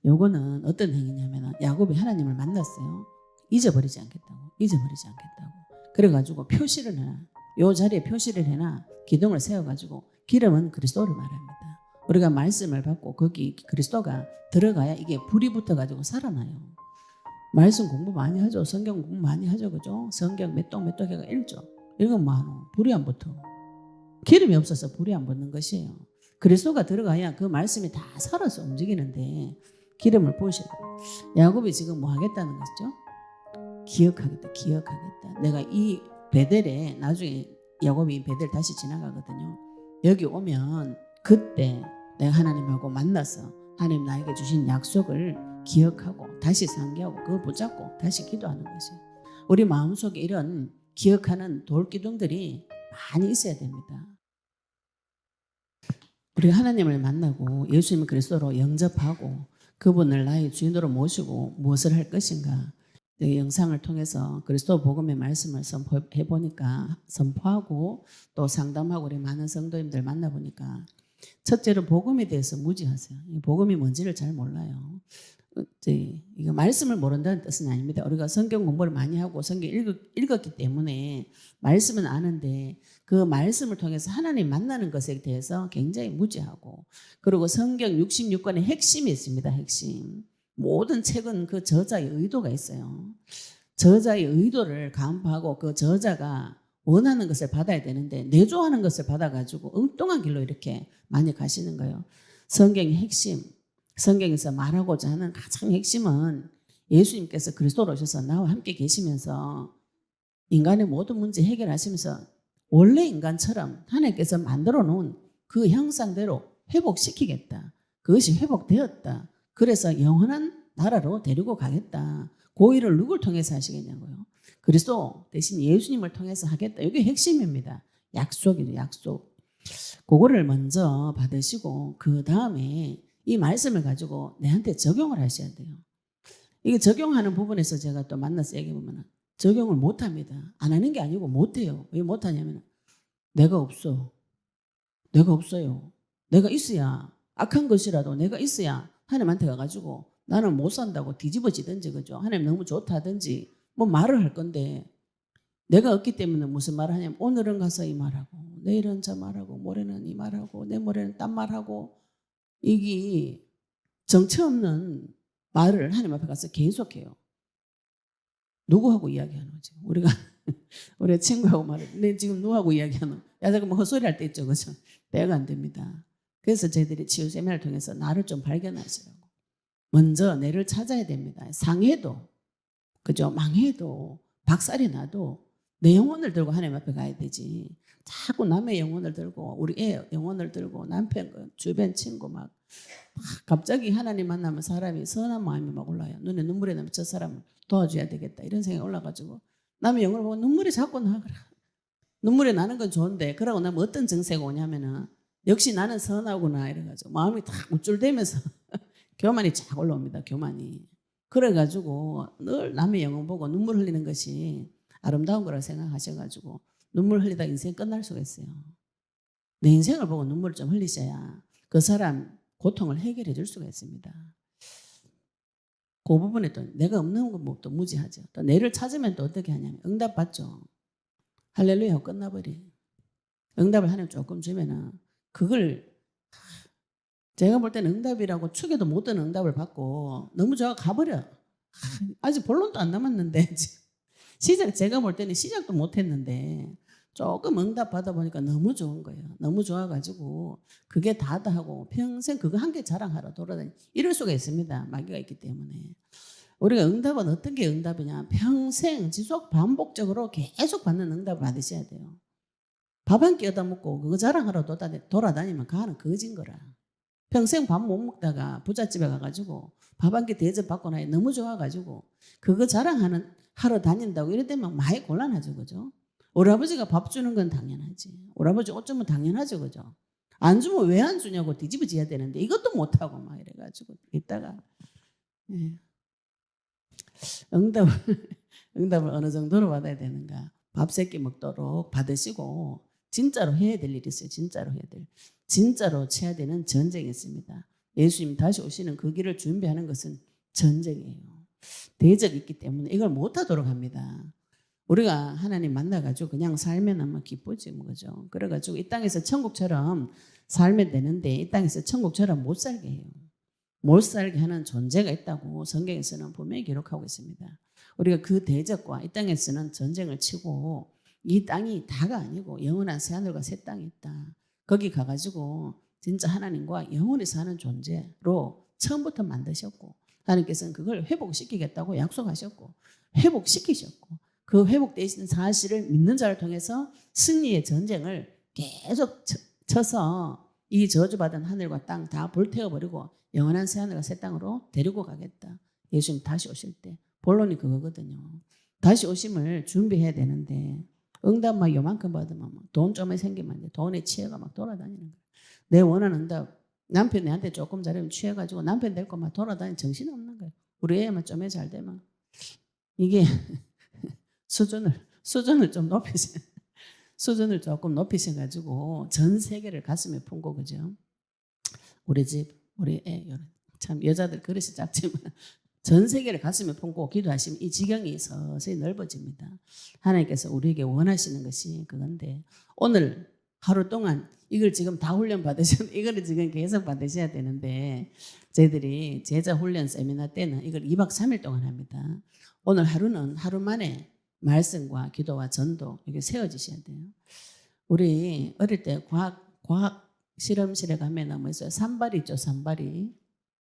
요거는 어떤 행위냐면 야곱이 하나님을 만났어요. 잊어버리지 않겠다고. 잊어버리지 않겠다고. 그래가지고 표시를 해놔. 요 자리에 표시를 해놔. 기둥을 세워가지고 기름은 그리스도를 말합니다. 우리가 말씀을 받고 거기 그리스도가 들어가야 이게 불이 붙어가지고 살아나요. 말씀 공부 많이 하죠. 성경 공부 많이 하죠. 그죠? 성경 몇 동 해가 읽죠. 읽으면 뭐하노? 불이 안 붙어. 기름이 없어서 불이 안 붙는 것이에요. 그리스도가 들어가야 그 말씀이 다 살아서 움직이는데 기름을 부으셔야 돼요. 야곱이 지금 뭐 하겠다는 것이죠? 기억하겠다. 기억하겠다. 내가 이 베델에 나중에 야곱이 베델 다시 지나가거든요. 여기 오면 그때 내가 하나님하고 만나서 하나님 나에게 주신 약속을 기억하고 다시 상기하고 그걸 붙잡고 다시 기도하는 것이에요. 우리 마음속에 이런 기억하는 돌기둥들이 많이 있어야 됩니다. 우리가 하나님을 만나고 예수님 그리스도로 영접하고 그분을 나의 주인으로 모시고 무엇을 할 것인가, 이 영상을 통해서 그리스도 복음의 말씀을 선포해 보니까, 선포하고 또 상담하고 우리 많은 성도님들 만나보니까 첫째로 복음에 대해서 무지하세요. 복음이 뭔지를 잘 몰라요. 이거 말씀을 모른다는 뜻은 아닙니다. 우리가 성경 공부를 많이 하고 성경 읽었기 때문에 말씀은 아는데 그 말씀을 통해서 하나님 만나는 것에 대해서 굉장히 무지하고, 그리고 성경 66권의 핵심이 있습니다. 핵심. 모든 책은 그 저자의 의도가 있어요. 저자의 의도를 간파하고 그 저자가 원하는 것을 받아야 되는데 내조하는 것을 받아가지고 엉뚱한 길로 이렇게 많이 가시는 거예요. 성경의 핵심, 성경에서 말하고자 하는 가장 핵심은 예수님께서 그리스도로 오셔서 나와 함께 계시면서 인간의 모든 문제 해결하시면서 원래 인간처럼 하나님께서 만들어 놓은 그 형상대로 회복시키겠다. 그것이 회복되었다. 그래서 영원한 나라로 데리고 가겠다. 그 일을 누굴 통해서 하시겠냐고요. 그리스도 대신 예수님을 통해서 하겠다. 이게 핵심입니다. 약속이죠. 약속. 그거를 먼저 받으시고 그 다음에 이 말씀을 가지고 내한테 적용을 하셔야 돼요. 이게 적용하는 부분에서 제가 또 만나서 얘기해보면 적용을 못합니다. 안 하는 게 아니고 못해요. 왜 못하냐면 내가 없어. 내가 없어요. 내가 있어야, 악한 것이라도 내가 있어야 하나님한테 가가지고 나는 못 산다고 뒤집어지든지, 그죠? 하나님 너무 좋다든지 뭐 말을 할 건데, 내가 없기 때문에 무슨 말을 하냐면 오늘은 가서 이 말하고 내일은 저 말하고 모레는 이 말하고 내모레는 딴 말하고, 이게 정체 없는 말을 하나님 앞에 가서 계속해요. 누구하고 이야기하는 거지? 우리가 우리 친구하고 말해. 내 지금 누구하고 이야기하는? 야, 잠깐 뭐 헛소리 할 때 있죠, 그죠? 때가 안 됩니다. 그래서 저희들이 치유 세미나를 통해서 나를 좀 발견하시라고. 먼저 내를 찾아야 됩니다. 상해도, 그죠? 망해도, 박살이 나도 내 영혼을 들고 하나님 앞에 가야 되지. 자꾸 남의 영혼을 들고, 우리 애 영혼을 들고, 남편, 주변 친구 막 갑자기 하나님 만나면 사람이 선한 마음이 막 올라요. 눈에 눈물이 나면 저 사람을 도와줘야 되겠다 이런 생각이 올라가지고 남의 영혼을 보고 눈물이 자꾸 나. 눈물이 나는 건 좋은데 그러고 나면 어떤 증세가 오냐면은 역시 나는 선하구나 이래가지고 마음이 탁 우쭐대면서 교만이 쫙 올라옵니다. 교만이. 그래가지고 늘 남의 영혼 보고 눈물 흘리는 것이 아름다운 거라고 생각하셔가지고 눈물 흘리다 인생 끝날 수가 있어요. 내 인생을 보고 눈물을 좀 흘리셔야 그 사람 고통을 해결해 줄 수가 있습니다. 그 부분에 또 내가 없는 것도 무지하죠. 또 내를 찾으면 또 어떻게 하냐면 응답 받죠. 할렐루야 하고 끝나버려. 응답을 하나님 조금 주면은 그걸, 제가 볼 때는 응답이라고 축에도 못 드는 응답을 받고 너무 좋아 가버려. 아직 본론도 안 남았는데 시작, 제가 볼 때는 시작도 못 했는데 조금 응답 받아보니까 너무 좋은 거예요. 너무 좋아가지고 그게 다다 하고 평생 그거 한 개 자랑하러 돌아다니 이럴 수가 있습니다. 마귀가 있기 때문에. 우리가 응답은 어떤 게 응답이냐, 평생 지속 반복적으로 계속 받는 응답을 받으셔야 돼요. 밥 한 끼 얻어먹고 그거 자랑하러 돌아다니면 그거는 거진 거라. 평생 밥 못 먹다가 부잣집에 가가지고 밥 한 끼 대접받고 나니 너무 좋아가지고 그거 자랑하는 하러 다닌다고 이럴 때면 많이 곤란하죠, 그죠? 우리 아버지가 밥 주는 건 당연하지. 우리 아버지 옷 주면 당연하죠, 그죠? 안 주면 왜 안 주냐고 뒤집어져야 되는데 이것도 못하고 막 이래가지고 있다가 응답을 어느 정도로 받아야 되는가? 밥 세 끼 먹도록 받으시고 진짜로 해야 될 일이 있어요. 진짜로 해야 될. 진짜로 쳐야 되는 전쟁이 있습니다. 예수님 다시 오시는 그 길을 준비하는 것은 전쟁이에요. 대적이 있기 때문에 이걸 못하도록 합니다. 우리가 하나님 만나가지고 그냥 살면 뭐 기쁘지 뭐 그죠. 그래가지고 이 땅에서 천국처럼 살면 되는데 이 땅에서 천국처럼 못 살게 해요. 못 살게 하는 존재가 있다고 성경에서는 분명히 기록하고 있습니다. 우리가 그 대적과 이 땅에서는 전쟁을 치고 이 땅이 다가 아니고 영원한 새하늘과 새 땅이 있다. 거기 가가지고 진짜 하나님과 영원히 사는 존재로 처음부터 만드셨고 하나님께서는 그걸 회복시키겠다고 약속하셨고 회복시키셨고 그 회복되신 사실을 믿는 자를 통해서 승리의 전쟁을 계속 쳐서 이 저주받은 하늘과 땅 다 불태워버리고 영원한 새하늘과 새 땅으로 데리고 가겠다. 예수님 다시 오실 때 본론이 그거거든요. 다시 오심을 준비해야 되는데 응답만 요만큼 받으면 돈 좀에 생기면 이제 돈에 취해가 막 돌아다니는 거예요. 내 원하는 응답 남편 내한테 조금 잘하면 취해가지고 남편 될 것만 돌아다니는 정신없는 거예요. 우리 애만 좀에 잘 되면 이게 수준을 좀 높이세요. 수준을 조금 높이셔가지고 전 세계를 가슴에 품고 그죠. 우리 집 우리 애 참 여자들 그릇이 작지만 전 세계를 가슴에 품고 기도하시면 이 지경이 서서히 넓어집니다. 하나님께서 우리에게 원하시는 것이 그건데 오늘 하루 동안 이걸 지금 다 훈련 받으셨는데 이거를 지금 계속 받으셔야 되는데 저희들이 제자 훈련 세미나 때는 이걸 2박 3일 동안 합니다. 오늘 하루는 하루 만에 말씀과 기도와 전도 이게 세워지셔야 돼요. 우리 어릴 때 과학 실험실에 가면 뭐 있어요? 산발이 있죠, 산발이.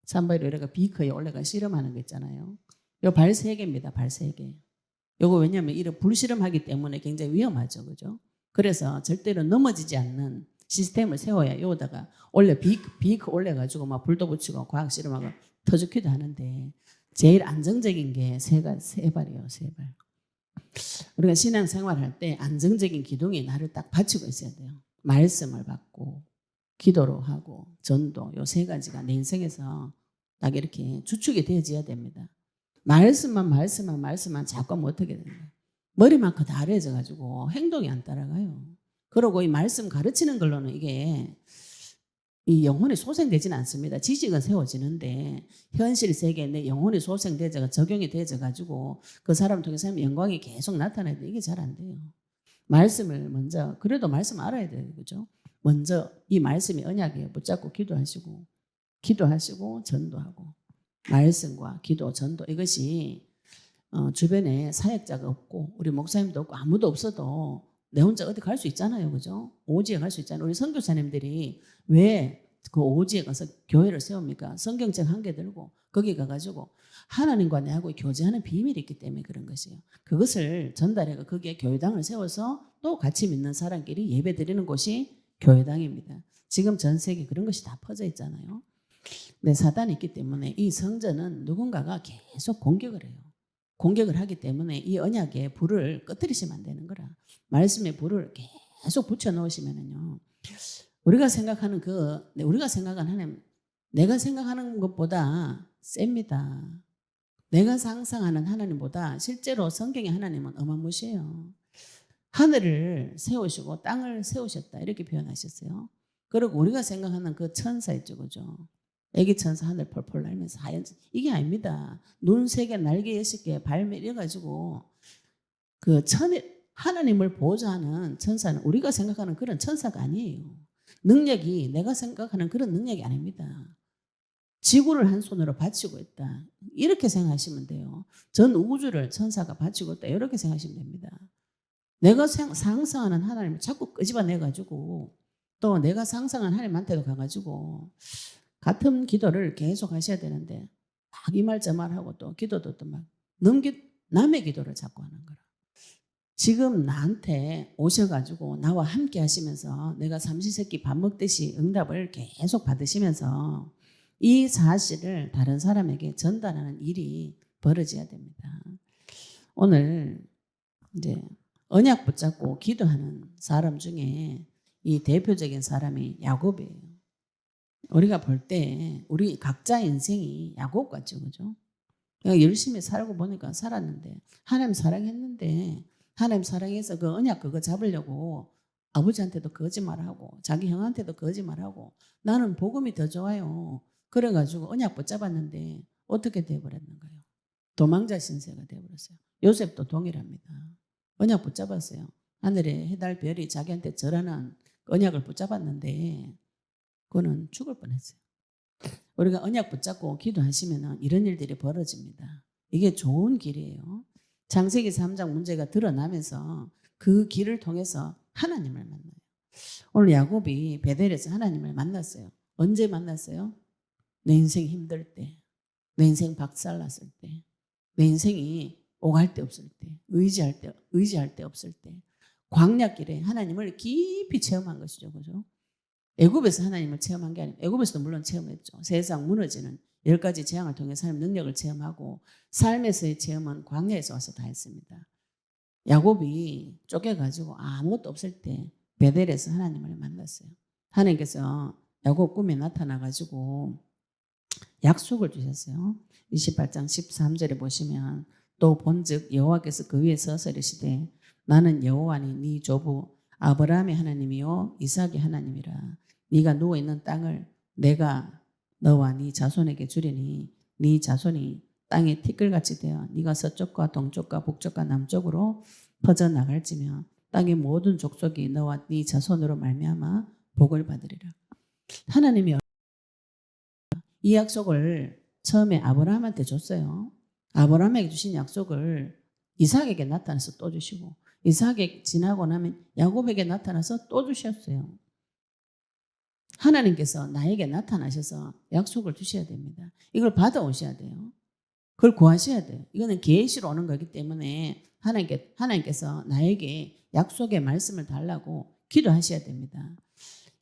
산발이 우리가 비커에 올라가 실험하는 거 있잖아요. 요 발 3개입니다, 발 3개. 요거 왜냐하면 이런 불실험하기 때문에 굉장히 위험하죠, 그죠? 그래서 절대로 넘어지지 않는 시스템을 세워야 요다가 올려 비커 올려가지고 막 불도 붙이고 과학 실험하고 터죽기도 하는데 제일 안정적인 게 세 발이에요, 3발. 우리가 신앙생활할 때 안정적인 기둥이 나를 딱 받치고 있어야 돼요. 말씀을 받고 기도로 하고 전도 요 3가지가 내 인생에서 딱 이렇게 주축이 되어져야 됩니다. 말씀만 자꾸 못하게 됩니다. 머리만 그다래져 가지고 행동이 안 따라가요. 그러고 이 말씀 가르치는 걸로는 이게 이 영혼이 소생되지는 않습니다. 지식은 세워지는데 현실 세계에 내 영혼이 소생되져 적용이 되져 가지고 그 사람 통해서 영광이 계속 나타나는데 이게 잘 안 돼요. 말씀을 먼저 그래도 말씀 알아야 돼요. 그죠? 먼저 이 말씀이 언약이에요. 붙잡고 기도하시고 전도하고 말씀과 기도 전도 이것이 주변에 사역자가 없고 우리 목사님도 없고 아무도 없어도 내 혼자 어디 갈 수 있잖아요. 그죠? 오지에 갈 수 있잖아요. 우리 선교사님들이 왜 그 오지에 가서 교회를 세웁니까? 성경책 한 개 들고 거기 가가지고 하나님과 내하고 교제하는 비밀이 있기 때문에 그런 것이에요. 그것을 전달해가 거기에 교회당을 세워서 또 같이 믿는 사람끼리 예배 드리는 곳이 교회당입니다. 지금 전 세계 그런 것이 다 퍼져 있잖아요. 네, 사단이 있기 때문에 이 성전은 누군가가 계속 공격을 해요. 공격을 하기 때문에 이 언약의 불을 꺼뜨리시면 안 되는 거라. 말씀의 불을 계속 붙여놓으시면은요. 우리가 생각하는 하나님, 내가 생각하는 것보다 셉니다. 내가 상상하는 하나님보다 실제로 성경의 하나님은 어마무시해요. 하늘을 세우시고 땅을 세우셨다 이렇게 표현하셨어요. 그리고 우리가 생각하는 그 천사 있죠, 그죠? 애기 천사 하늘 펄펄 날면서 하얀 이게 아닙니다. 눈 3개, 날개 6개, 발매 이래가지고 하나님을 보호자하는 천사는 우리가 생각하는 그런 천사가 아니에요. 능력이 내가 생각하는 그런 능력이 아닙니다. 지구를 한 손으로 받치고 있다. 이렇게 생각하시면 돼요. 전 우주를 천사가 받치고 있다. 이렇게 생각하시면 됩니다. 내가 상상하는 하나님을 자꾸 끄집어내가지고 또 내가 상상한 하나님한테도 가가지고 같은 기도를 계속 하셔야 되는데 막 이 말 저 말하고 또 기도도 또 막 남의 기도를 자꾸 하는 거라. 지금 나한테 오셔가지고 나와 함께 하시면서 내가 삼시세끼 밥 먹듯이 응답을 계속 받으시면서 이 사실을 다른 사람에게 전달하는 일이 벌어져야 됩니다. 오늘 이제 언약 붙잡고 기도하는 사람 중에 이 대표적인 사람이 야곱이에요. 우리가 볼 때 우리 각자 인생이 야곱 같죠, 그죠? 열심히 살고 보니까 살았는데 하나님 사랑했는데 하나님 사랑해서 그 언약 그거 잡으려고 아버지한테도 거짓말하고 자기 형한테도 거짓말하고 나는 복음이 더 좋아요. 그래가지고 언약 붙잡았는데 어떻게 돼버렸는가요? 도망자 신세가 돼버렸어요. 요셉도 동일합니다. 언약 붙잡았어요. 하늘에 해달 별이 자기한테 절하는 언약을 붙잡았는데 그거는 죽을 뻔했어요. 우리가 언약 붙잡고 기도하시면 이런 일들이 벌어집니다. 이게 좋은 길이에요. 창세기 3장 문제가 드러나면서 그 길을 통해서 하나님을 만나요. 오늘 야곱이 베델에서 하나님을 만났어요. 언제 만났어요? 내 인생 힘들 때, 내 인생 박살났을 때, 내 인생이 오갈 데 없을 때, 의지할 데 없을 때, 광야길에 하나님을 깊이 체험한 것이죠, 그죠? 애굽에서 하나님을 체험한 게 아니고, 애굽에서도 물론 체험했죠. 세상 무너지는 10가지 재앙을 통해 삶의 능력을 체험하고, 삶에서의 체험은 광야에서 와서 다 했습니다. 야곱이 쫓겨가지고 아무것도 없을 때 베델에서 하나님을 만났어요. 하나님께서 야곱 꿈에 나타나가지고 약속을 주셨어요. 28장 13절에 보시면 또 본즉 여호와께서 그 위에 서서 이르시되 나는 여호와니 네 조부 아브라함의 하나님이요 이삭의 하나님이라. 네가 누워있는 땅을 내가 너와 네 자손에게 주리니 네 자손이 땅에 티끌같이 되어 네가 서쪽과 동쪽과 북쪽과 남쪽으로 퍼져나갈지며 땅의 모든 족속이 너와 네 자손으로 말미암아 복을 받으리라. 하나님이 이 약속을 처음에 아브라함한테 줬어요. 아브라함에게 주신 약속을 이삭에게 나타나서 또 주시고 이삭에게 지나고 나면 야곱에게 나타나서 또 주셨어요. 하나님께서 나에게 나타나셔서 약속을 주셔야 됩니다. 이걸 받아오셔야 돼요. 그걸 구하셔야 돼요. 이거는 계시로 오는 거기 때문에 하나님께서 나에게 약속의 말씀을 달라고 기도하셔야 됩니다.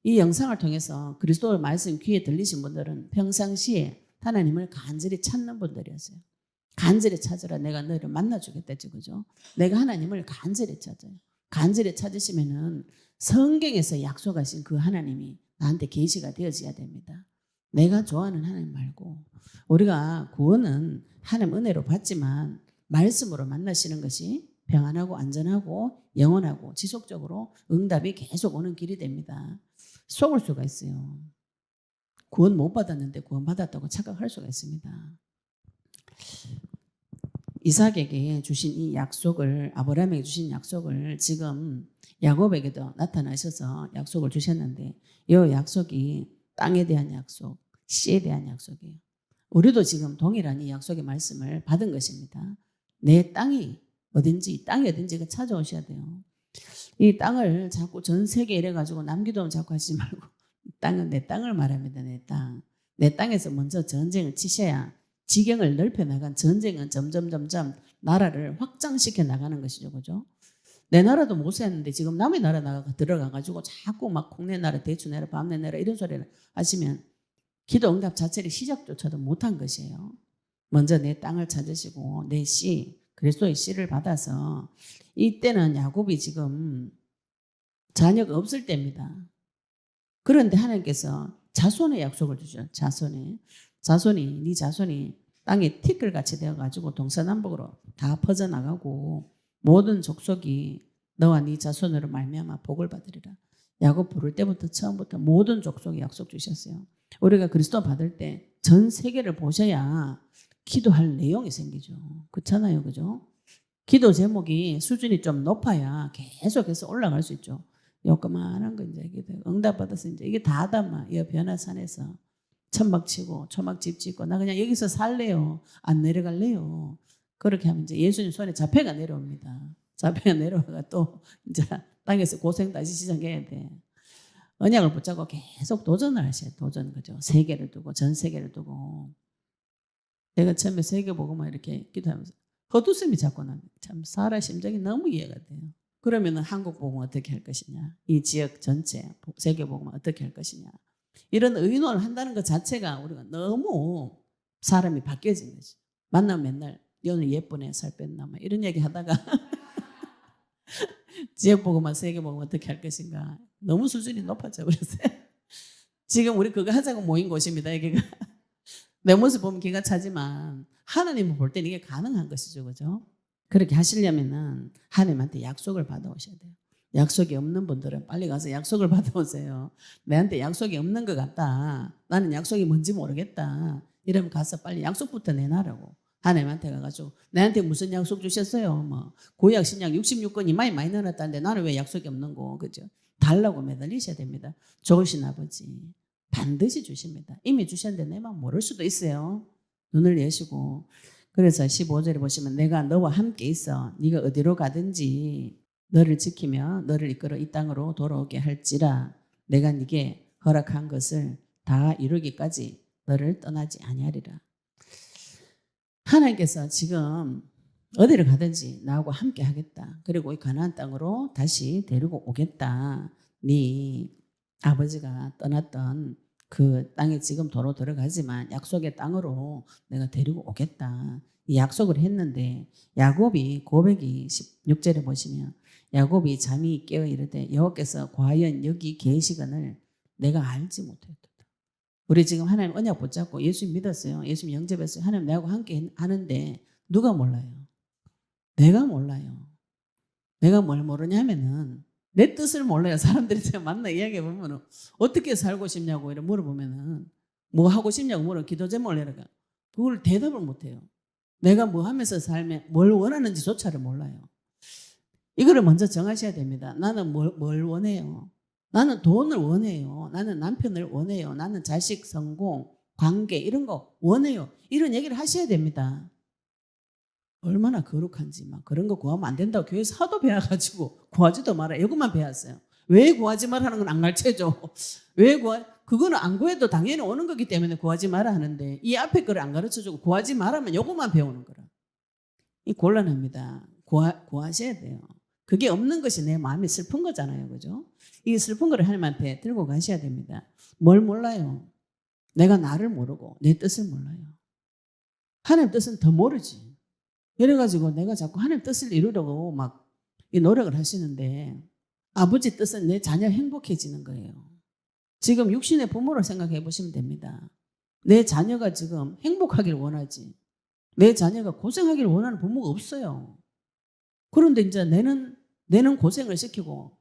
이 영상을 통해서 그리스도의 말씀 귀에 들리신 분들은 평상시에 하나님을 간절히 찾는 분들이었어요. 간절히 찾으라 내가 너를 만나주겠다. 그죠? 내가 하나님을 간절히 찾아요. 간절히 찾으시면은 성경에서 약속하신 그 하나님이 나한테 계시가 되어져야 됩니다. 내가 좋아하는 하나님 말고 우리가 구원은 하나님 은혜로 받지만 말씀으로 만나시는 것이 평안하고 안전하고 영원하고 지속적으로 응답이 계속 오는 길이 됩니다. 속을 수가 있어요. 구원 못 받았는데 구원 받았다고 착각할 수가 있습니다. 이삭에게 주신 이 약속을 아브라함에게 주신 약속을 지금 야곱에게도 나타나셔서 약속을 주셨는데 이 약속이 땅에 대한 약속, 씨에 대한 약속이에요. 우리도 지금 동일한 이 약속의 말씀을 받은 것입니다. 내 땅이 어딘지가 찾아오셔야 돼요. 이 땅을 자꾸 전 세계에 이래가지고 남기도 자꾸 하시지 말고 땅은 내 땅을 말합니다. 내 땅. 내 땅에서 먼저 전쟁을 치셔야 지경을 넓혀 나간 전쟁은 점점 나라를 확장시켜 나가는 것이죠. 그죠? 내 나라도 못 살았는데 지금 남의 나라 들어가가지고 자꾸 막 국내 나라 대추 내라 밤내 내라 이런 소리를 하시면 기도 응답 자체를 시작조차도 못한 것이에요. 먼저 내 땅을 찾으시고 내 씨, 그리스도의 씨를 받아서 이때는 야곱이 지금 자녀가 없을 때입니다. 그런데 하나님께서 자손의 약속을 주죠. 네 자손이 땅에 티끌같이 되어가지고 동서남북으로 다 퍼져나가고 모든 족속이 너와 네 자손으로 말미암아 복을 받으리라. 야곱 부를 때부터 처음부터 모든 족속이 약속 주셨어요. 우리가 그리스도 받을 때 전 세계를 보셔야 기도할 내용이 생기죠. 그렇잖아요. 그죠? 기도 제목이 수준이 좀 높아야 계속해서 올라갈 수 있죠. 요까만한 거 이제 응답 받아서 이제 이게 다다마 이 변화산에서 천막 치고 초막집 짓고 나 그냥 여기서 살래요. 안 내려갈래요. 그렇게 하면 이제 예수님 손에 자폐가 내려옵니다. 자폐가 내려와가 또 이제 땅에서 고생 다시 시작해야 돼. 언약을 붙잡고 계속 도전을 하셔야 도전 그죠. 세계를 두고 전 세계를 두고. 내가 처음에 세계복음을 이렇게 기도하면서 헛웃음이 자꾸 나면 참 사람 심정이 너무 이해가 돼요. 그러면 한국 복음 어떻게 할 것이냐, 이 지역 전체 세계복음 어떻게 할 것이냐 이런 의논을 한다는 것 자체가 우리가 너무 사람이 바뀌어진 거지. 만나면 맨날 너는 예쁘네 살 뺐나 막 이런 얘기 하다가 지역복음과 세계복음 어떻게 할 것인가 너무 수준이 높아져 버렸어요. 지금 우리 그거 하자고 모인 곳입니다. 여기가 내 모습 보면 기가 차지만 하나님을 볼 때는 이게 가능한 것이죠. 그죠? 그렇게 하시려면은 하나님한테 약속을 받아오셔야 돼요. 약속이 없는 분들은 빨리 가서 약속을 받아오세요. 내한테 약속이 없는 것 같다. 나는 약속이 뭔지 모르겠다. 이러면 가서 빨리 약속부터 내놔라고. 하나님한테 가가지고 내한테 무슨 약속 주셨어요? 뭐 구약 신약 66권이 많이 넣어놨다는데 나는 왜 약속이 없는 거 그죠? 달라고 매달리셔야 됩니다. 좋으신 아버지 반드시 주십니다. 이미 주셨는데 내만 모를 수도 있어요. 눈을 여시고 그래서 15절에 보시면 내가 너와 함께 있어 네가 어디로 가든지 너를 지키며 너를 이끌어 이 땅으로 돌아오게 할지라 내가 네게 허락한 것을 다 이루기까지 너를 떠나지 아니하리라. 하나님께서 지금 어디를 가든지 나하고 함께 하겠다. 그리고 이 가나안 땅으로 다시 데리고 오겠다. 네 아버지가 떠났던 그 땅에 지금 도로 들어가지만 약속의 땅으로 내가 데리고 오겠다. 이 약속을 했는데 야곱이 고백이 16절에 보시면 야곱이 잠이 깨어 이르되 여호와께서 과연 여기 계시거늘 내가 알지 못했다. 우리 지금 하나님 언약 붙잡고 예수 믿었어요. 예수 영접했어요. 하나님 내하고 함께 하는데 누가 몰라요? 내가 몰라요. 내가 뭘 모르냐면은 내 뜻을 몰라요. 사람들이 제가 만나 이야기해 보면은 어떻게 살고 싶냐고 이렇게 물어보면은 뭐 하고 싶냐고 물어 기도 제목을 해라. 그걸 대답을 못 해요. 내가 뭐 하면서 살면 뭘 원하는지조차를 몰라요. 이거를 먼저 정하셔야 됩니다. 나는 뭘 원해요? 나는 돈을 원해요. 나는 남편을 원해요. 나는 자식 성공, 관계 이런 거 원해요. 이런 얘기를 하셔야 됩니다. 얼마나 거룩한지 막 그런 거 구하면 안 된다고 교회에서 하도 배워가지고 구하지도 마라. 이것만 배웠어요. 왜 구하지 말라는 건 안 가르쳐줘. 왜 그거는 안 구해도 당연히 오는 거기 때문에 구하지 마라 하는데 이 앞에 거를 안 가르쳐주고 구하지 말라면 이것만 배우는 거라. 이 곤란합니다. 구하셔야 돼요. 그게 없는 것이 내 마음이 슬픈 거잖아요. 그죠? 이 슬픈 거를 하나님한테 들고 가셔야 됩니다. 뭘 몰라요? 내가 나를 모르고 내 뜻을 몰라요. 하나님 뜻은 더 모르지. 이래가지고 내가 자꾸 하나님 뜻을 이루려고 막 이 노력을 하시는데 아버지 뜻은 내 자녀 행복해지는 거예요. 지금 육신의 부모를 생각해 보시면 됩니다. 내 자녀가 지금 행복하길 원하지. 내 자녀가 고생하길 원하는 부모가 없어요. 그런데 이제 내는 고생을 시키고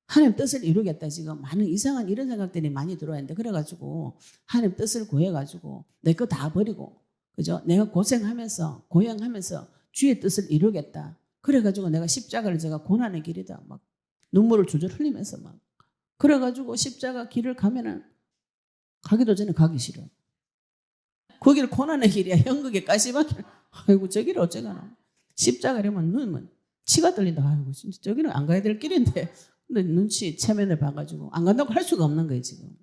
하나님 뜻을 이루겠다. 지금 많은 이상한 이런 생각들이 많이 들어와 있는데 그래가지고 하나님 뜻을 구해가지고 내 거 다 버리고 그죠? 내가 고생하면서 고행하면서 주의 뜻을 이루겠다. 그래가지고 내가 십자가를 제가 고난의 길이다. 막 눈물을 줄줄 흘리면서 막 그래가지고 십자가 길을 가면은 가기도 전에 가기 싫어. 거기를 고난의 길이야. 연극의 가시밭길. 아이고 저기를 어쩌가나. 십자가라면 눈은 치가 떨린다. 아이고 진짜 저기는 안 가야 될 길인데 근데 눈치 체면을 봐가지고 안 간다고 할 수가 없는 거예요 지금.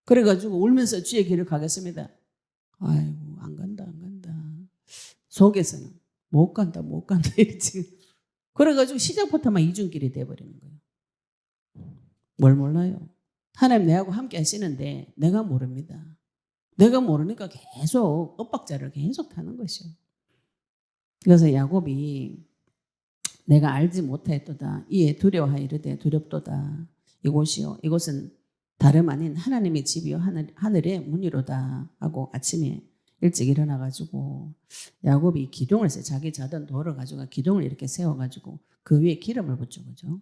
그래가지고 울면서 주의 길을 가겠습니다. 아이고 안 간다. 속에서는 못 간다. 지금. 그래가지고 시작부터만 이중길이 돼버리는 거예요. 뭘 몰라요? 하나님 내하고 함께 하시는데 내가 모릅니다. 내가 모르니까 계속 엇박자를 계속 타는 것이요. 그래서 야곱이 내가 알지 못하였도다. 이에 두려워하이르되 두렵도다. 이곳이요. 이곳은 다름 아닌 하나님의 집이요. 하늘의 문이로다. 하고 아침에 일찍 일어나가지고 야곱이 기둥을 세워 자기 자던 돌을 가지고 기둥을 이렇게 세워가지고 그 위에 기름을 붓죠. 그죠?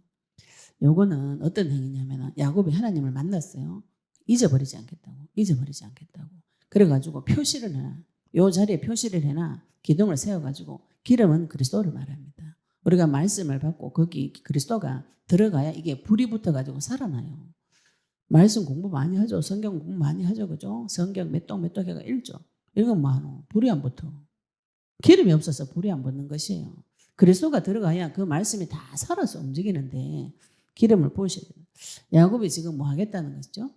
요거는 어떤 행위냐면 야곱이 하나님을 만났어요. 잊어버리지 않겠다고. 그래가지고 표시를 해놔. 요 자리에 표시를 해놔. 기둥을 세워가지고 기름은 그리스도를 말합니다. 우리가 말씀을 받고 거기 그리스도가 들어가야 이게 불이 붙어가지고 살아나요. 말씀 공부 많이 하죠. 성경 공부 많이 하죠. 그죠? 성경 몇 동 해가 읽죠. 읽으면 많어. 불이 안 붙어. 기름이 없어서 불이 안 붙는 것이에요. 그리스도가 들어가야 그 말씀이 다 살아서 움직이는데 기름을 부으셔야 돼요. 야곱이 지금 뭐 하겠다는 것이죠?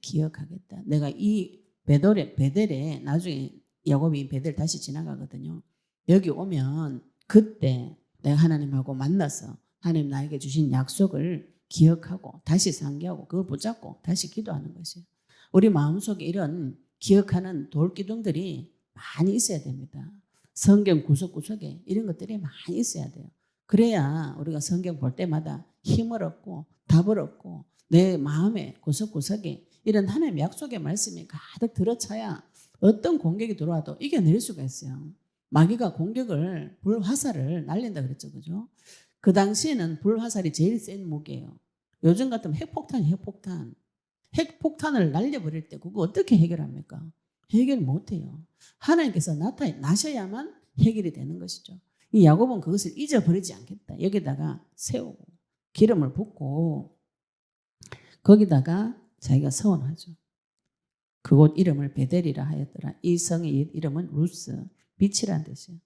기억하겠다. 내가 이 베델에 나중에 야곱이 베델 다시 지나가거든요. 여기 오면 그때 내가 하나님하고 만나서 하나님 나에게 주신 약속을 기억하고 다시 상기하고 그걸 붙잡고 다시 기도하는 것이에요. 우리 마음속에 이런 기억하는 돌기둥들이 많이 있어야 됩니다. 성경 구석구석에 이런 것들이 많이 있어야 돼요. 그래야 우리가 성경 볼 때마다 힘을 얻고 답을 얻고 내 마음의 구석구석에 이런 하나님의 약속의 말씀이 가득 들어차야 어떤 공격이 들어와도 이겨낼 수가 있어요. 마귀가 공격을 불화살을 날린다 그랬죠. 그죠? 그 당시에는 불화살이 제일 센 무기예요. 요즘 같으면 핵폭탄이 핵폭탄. 핵폭탄을 날려버릴 때 그거 어떻게 해결합니까? 해결 못해요. 하나님께서 나셔야만 해결이 되는 것이죠. 이 야곱은 그것을 잊어버리지 않겠다. 여기다가 세우고 기름을 붓고 거기다가 자기가 서원하죠. 그곳 이름을 베델이라 하였더라. 이 성의 옛 이름은 루스, 빛이란 뜻이에요.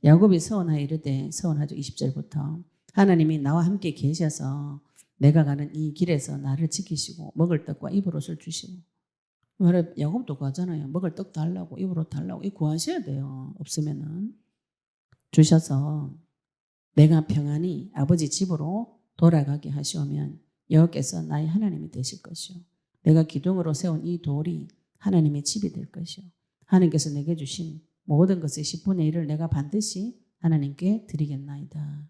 야곱이 서원하여 이르되 서원하죠. 20절부터 하나님이 나와 함께 계셔서 내가 가는 이 길에서 나를 지키시고 먹을 떡과 입을 옷을 주시고 야곱도 구하잖아요. 먹을 떡 달라고 입을 옷 달라고 이 구하셔야 돼요. 없으면은 주셔서 내가 평안히 아버지 집으로 돌아가게 하시오면 여호께서 나의 하나님이 되실 것이요 내가 기둥으로 세운 이 돌이 하나님의 집이 될 것이요 하나님께서 내게 주신 모든 것의 10분의 1을 내가 반드시 하나님께 드리겠나이다.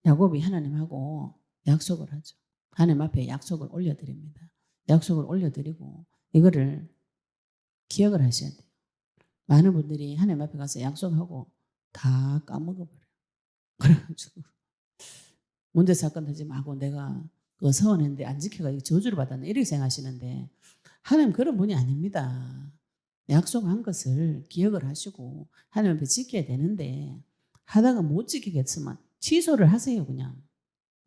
야곱이 하나님하고 약속을 하죠. 하나님 앞에 약속을 올려드립니다. 약속을 올려드리고 이거를 기억을 하셔야 돼요. 많은 분들이 하나님 앞에 가서 약속하고 다 까먹어버려요. 그래가지고 문제 사건 되지 말고 내가 그거 서원했는데 안 지켜가지고 저주를 받았네 이렇게 생각하시는데 하나님 그런 분이 아닙니다. 약속한 것을 기억을 하시고 하나님 앞에 지켜야 되는데 하다가 못 지키겠으면 취소를 하세요. 그냥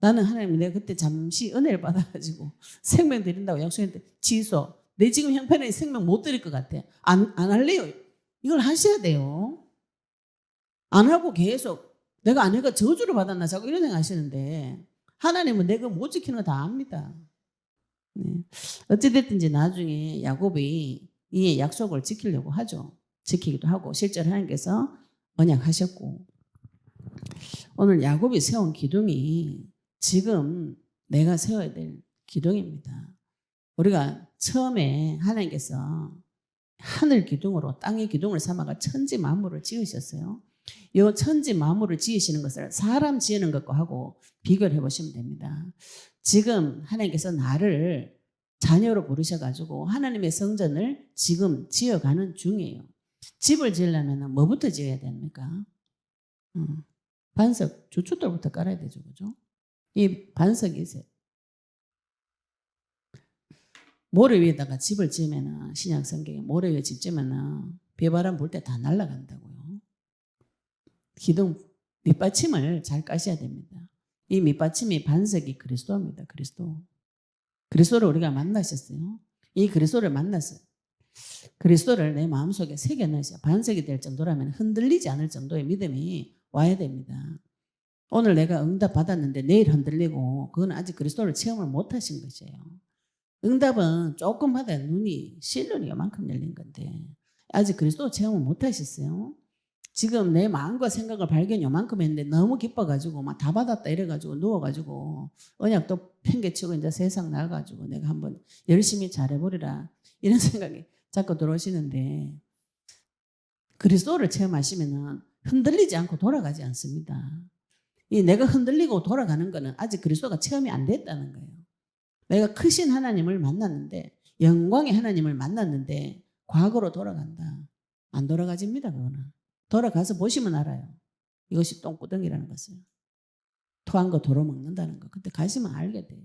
나는 하나님 내가 그때 잠시 은혜를 받아가지고 생명 드린다고 약속했는데 취소. 내 지금 형편에 생명 못 드릴 것 같아. 안 할래요. 이걸 하셔야 돼요. 안 하고 계속 내가 안 해가 저주를 받았나 자꾸 이런 생각 하시는데 하나님은 내가 못 지키는 거 다 압니다. 네. 어찌됐든지 나중에 야곱이 이 약속을 지키려고 하죠. 지키기도 하고 실제로 하나님께서 언약하셨고 오늘 야곱이 세운 기둥이 지금 내가 세워야 될 기둥입니다. 우리가 처음에 하나님께서 하늘 기둥으로 땅의 기둥을 삼아가 천지 만물을 지으셨어요. 이 천지 만물을 지으시는 것을 사람 지으는 것과 하고 비교를 해보시면 됩니다. 지금 하나님께서 나를 자녀로 부르셔가지고 하나님의 성전을 지금 지어가는 중이에요. 집을 지으려면 뭐부터 지어야 됩니까? 반석, 주춧돌부터 깔아야 되죠. 그죠? 이 반석이 있어요. 모래 위에다가 집을 지으면 신약 성경에 모래 위에 집 지으면 비바람 불 때 다 날아간다고요. 기둥 밑받침을 잘 까셔야 됩니다. 이 밑받침이 반석이 그리스도입니다. 그리스도를 우리가 만나셨어요. 이 그리스도를 만났어요. 그리스도를 내 마음속에 새겨 넣으셔. 반석이 될 정도라면 흔들리지 않을 정도의 믿음이 와야 됩니다. 오늘 내가 응답 받았는데 내일 흔들리고 그건 아직 그리스도를 체험을 못 하신 것이에요. 응답은 조금 받아야 눈이 실눈이 요만큼 열린 건데 아직 그리스도 체험을 못 하셨어요. 지금 내 마음과 생각을 발견 요만큼 했는데 너무 기뻐가지고 막 다 받았다 이래가지고 누워가지고 언약도 팽개치고 이제 세상 나가가지고 내가 한번 열심히 잘해보리라 이런 생각이 자꾸 들어오시는데 그리스도를 체험하시면은 흔들리지 않고 돌아가지 않습니다. 이 내가 흔들리고 돌아가는 거는 아직 그리스도가 체험이 안 됐다는 거예요. 내가 크신 하나님을 만났는데 영광의 하나님을 만났는데 과거로 돌아간다. 안 돌아가집니다. 그거는. 돌아가서 보시면 알아요. 이것이 똥구덩이라는 것을. 토한 거 도로 먹는다는 거. 그때 가시면 알게 돼요.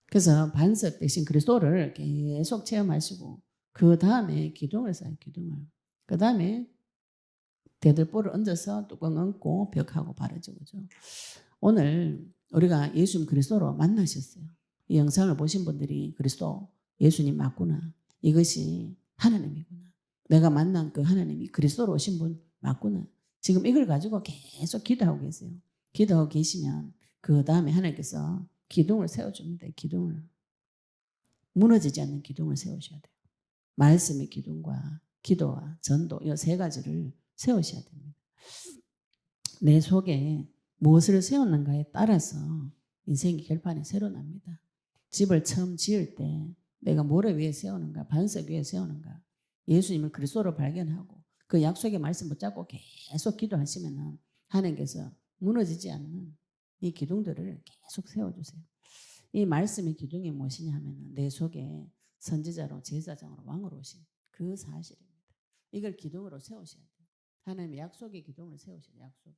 그래서 반석 대신 그리스도를 계속 체험하시고 그 다음에 기둥을 쌓아요. 기둥을. 그 다음에 대들보를 얹어서 뚜껑 얹고 벽하고 바르죠. 그죠? 오늘 우리가 예수님 그리스도로 만나셨어요. 이 영상을 보신 분들이 그리스도 예수님 맞구나. 이것이 하나님이구나. 내가 만난 그 하나님이 그리스도로 오신 분 맞구나. 지금 이걸 가지고 계속 기도하고 계세요. 기도하고 계시면 그 다음에 하나님께서 기둥을 세워줍니다. 기둥을. 무너지지 않는 기둥을 세우셔야 돼요. 말씀의 기둥과 기도와 전도 이 세 가지를 세우셔야 됩니다. 내 속에 무엇을 세웠는가에 따라서 인생의 결판이 새로 납니다. 집을 처음 지을 때 내가 모래 위에 세우는가 반석 위에 세우는가 예수님을 그리스도로 발견하고 그 약속의 말씀 붙잡고 계속 기도하시면 하나님께서 무너지지 않는 이 기둥들을 계속 세워주세요. 이 말씀의 기둥이 무엇이냐 하면 내 속에 선지자로 제사장으로 왕으로 오신 그 사실입니다. 이걸 기둥으로 세우셔야 돼요. 하나님의 약속의 기둥을 세우셔야 돼요. 약속의.